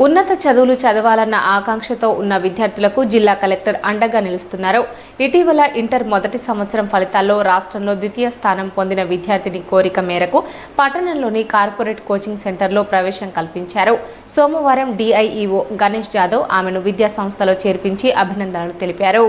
ఉన్నత చదువులు చదవాలన్న ఆకాంక్షతో ఉన్న విద్యార్థులకు జిల్లా కలెక్టర్ అండగా నిలుస్తున్నారు. ఇటీవల ఇంటర్ మొదటి సంవత్సరం ఫలితాల్లో రాష్ట్రంలో ద్వితీయ స్థానం పొందిన విద్యార్థిని కోరిక మేరకు పట్టణంలోని కార్పొరేట్ కోచింగ్ సెంటర్లో ప్రవేశం కల్పించారు. సోమవారం డిఐఈఓ గణేష్ జాదవ్ ఆమెను విద్యా సంస్థలో చేర్పించి అభినందనలు తెలిపారు.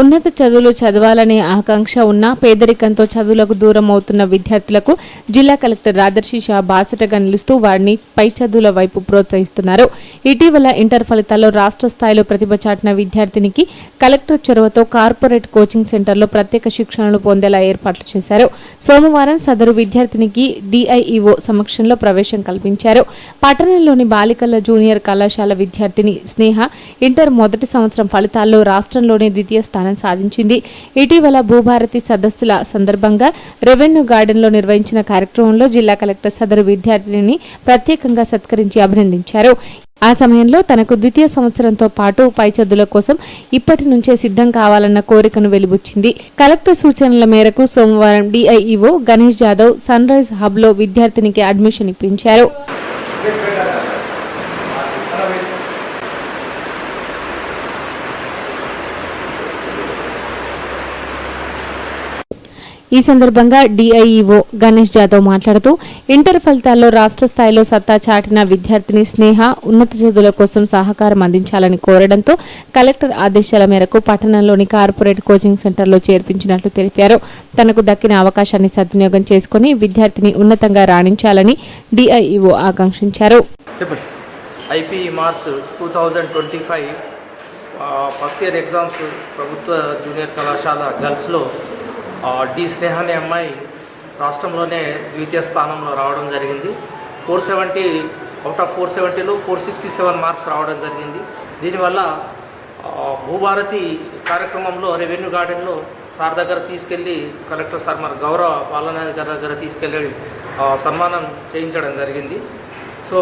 ఉన్నత చదువులు చదవాలనే ఆకాంక్ష ఉన్న పేదరికంతో చదువులకు దూరం అవుతున్న విద్యార్థులకు జిల్లా కలెక్టర్ రాజర్షి షా బాసటగా నిలుస్తూ వారిని పై చదువుల వైపు ప్రోత్సహిస్తున్నారు. ఇటీవల ఇంటర్ ఫలితాల్లో రాష్ట్ర స్థాయిలో ప్రతిభ చాటిన విద్యార్థినికి కలెక్టర్ చొరవతో కార్పొరేట్ కోచింగ్ సెంటర్లో ప్రత్యేక శిక్షణలు పొందేలా ఏర్పాట్లు చేశారు. సోమవారం సదరు విద్యార్థినికి డిఐఈఓ సమక్షంలో ప్రవేశం కల్పించారు. పట్టణంలోని బాలికల జూనియర్ కళాశాల విద్యార్థిని స్నేహ ఇంటర్ మొదటి సంవత్సరం ఫలితాల్లో రాష్ట్రంలోని ద్వితీయ స్థానం సాధించింది. ఇటీవల భూభారతి సదస్సుల సందర్భంగా రెవెన్యూ గార్డెన్లో నిర్వహించిన కార్యక్రమంలో జిల్లా కలెక్టర్ సదరు విద్యార్థిని ప్రత్యేకంగా సత్కరించి అభినందించారు. ఆ సమయంలో తనకు ద్వితీయ సంవత్సరంతో పాటు పై చదువుల కోసం ఇప్పటి నుంచే సిద్ధం కావాలన్న కోరికను వెలిబుచ్చింది. కలెక్టర్ సూచనల మేరకు సోమవారం DIEO Ganesh Jadhav sunrise hub లో విద్యార్థినికి అడ్మిషన్ ఇప్పించారు. ఈ సందర్భంగా డిఐఈఓ గణేష్ జాదవ్ మాట్లాడుతూ ఇంటర్ ఫలితాల్లో రాష్ట్ర స్థాయిలో సత్తా చాటిన విద్యార్థిని స్నేహ ఉన్నత చదువుల కోసం సహకారం అందించాలని కోరడంతో కలెక్టర్ ఆదేశాల మేరకు పట్టణంలోని కార్పొరేట్ కోచింగ్ సెంటర్లో చేర్పించినట్లు తెలిపారు. తనకు దక్కిన అవకాశాన్ని సద్వినియోగం చేసుకుని విద్యార్థిని ఉన్నతంగా రాణించాలని డిఐఈఓ ఆకాంక్షించారు. IP March 2025 first year exams ప్రభుత్వ జూనియర్ కళాశాల గర్ల్స్లో డి స్నేహ అనే అమ్మాయి రాష్ట్రంలోనే ద్వితీయ స్థానంలో రావడం జరిగింది. 470 అవుట్ ఆఫ్ 470లో 467 మార్క్స్ రావడం జరిగింది. దీనివల్ల భూభారతి కార్యక్రమంలో రెవెన్యూ గార్డెన్లో సార్ దగ్గర తీసుకెళ్ళి కలెక్టర్ సార్ మరి గౌరవ పాలనాధికారి దగ్గర తీసుకెళ్ళి సన్మానం చేయించడం జరిగింది. సో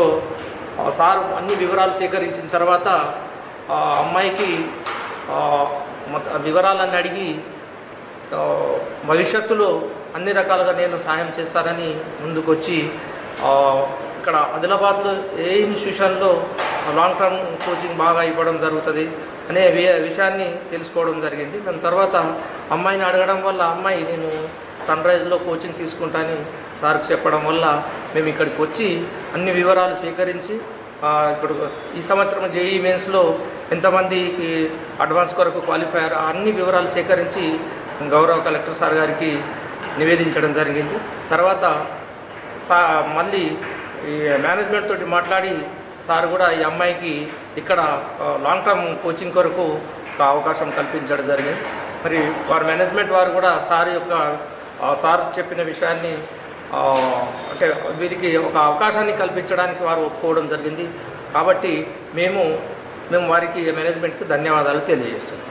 సార్ అన్ని వివరాలు సేకరించిన తర్వాత అమ్మాయికి వివరాలన్నీ అడిగి భవిష్యత్తులో అన్ని రకాలుగా నేను సాయం చేస్తానని ముందుకొచ్చి ఇక్కడ ఆదిలాబాద్లో ఏ ఇన్స్టిట్యూషన్లో లాంగ్ టర్మ్ కోచింగ్ బాగా ఇవ్వడం జరుగుతుంది అనే విషయాన్ని తెలుసుకోవడం జరిగింది. దాని తర్వాత అమ్మాయిని అడగడం వల్ల అమ్మాయి నేను సన్ రైజ్లో కోచింగ్ తీసుకుంటానని సార్కి చెప్పడం వల్ల మేము ఇక్కడికి వచ్చి అన్ని వివరాలు సేకరించి ఇప్పుడు ఈ సంవత్సరం జేఈ మెయిన్స్లో ఎంతమందికి అడ్వాన్స్ కొరకు క్వాలిఫై అయ్యారు అన్ని వివరాలు సేకరించి గౌరవ కలెక్టర్ సార్ గారికి నివేదించడం జరిగింది. తర్వాత మళ్ళీ ఈ మేనేజ్మెంట్ తోటి మాట్లాడి సార్ కూడా ఈ అమ్మాయికి ఇక్కడ లాంగ్ టర్మ్ కోచింగ్ కొరకు ఒక అవకాశం కల్పించడం జరిగింది. మరి వారి మేనేజ్మెంట్ వారు కూడా సార్ చెప్పిన విషయాన్ని అంటే వీరికి ఒక అవకాశాన్ని కల్పించడానికి వారు ఒప్పుకోవడం జరిగింది. కాబట్టి మేము వారికి మేనేజ్మెంట్కి ధన్యవాదాలు తెలియజేస్తున్నాం.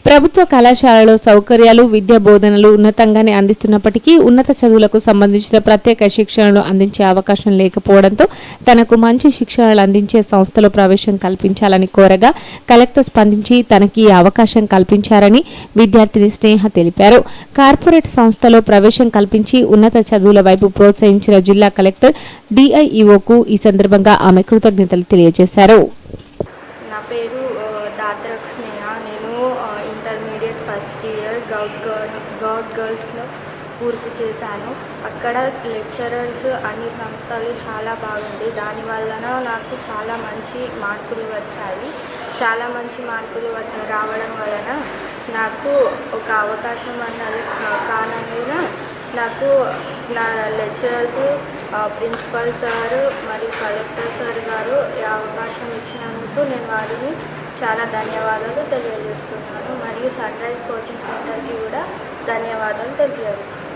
ప్రభుత్వ కళాశాలలో సౌకర్యాలు విద్యా బోధనలు ఉన్నతంగానే అందిస్తున్నప్పటికీ ఉన్నత చదువులకు సంబంధించిన ప్రత్యేక శిక్షణలు అందించే అవకాశం లేకపోవడంతో తనకు మంచి శిక్షణలు అందించే సంస్థలో ప్రవేశం కల్పించాలని కోరగా కలెక్టర్ స్పందించి తనకి ఈ అవకాశం కల్పించారని విద్యార్థిని స్నేహ తెలిపారు. కార్పొరేట్ సంస్థలో ప్రవేశం కల్పించి ఉన్నత చదువుల వైపు ప్రోత్సహించిన జిల్లా కలెక్టర్ డిఐఈఓకు ఈ సందర్భంగా ఆమె కృతజ్ఞతలు తెలియజేశారు. ఇంటర్మీడియట్ ఫస్ట్ ఇయర్ గౌడ్ గర్ల్స్లో పూర్తి చేశాను. అక్కడ లెక్చరర్స్ అన్ని సంస్థలు చాలా బాగుంది. దానివలన నాకు చాలా మంచి మార్కులు వచ్చాయి. చాలా మంచి మార్కులు రావడం వలన నాకు ఒక అవకాశం అన్నది కారణంగా నాకు నా లెక్చరర్స్ ప్రిన్సిపల్ సార్ మరియు కలెక్టర్ సార్ గారు ఈ అవకాశం ఇచ్చినందుకు నేను వారిని చాలా ధన్యవాదాలు తెలియజేస్తున్నాను. మరియు సన్ రైజ్ కోచింగ్ సెంటర్కి కూడా ధన్యవాదాలు తెలియజేస్తున్నాను.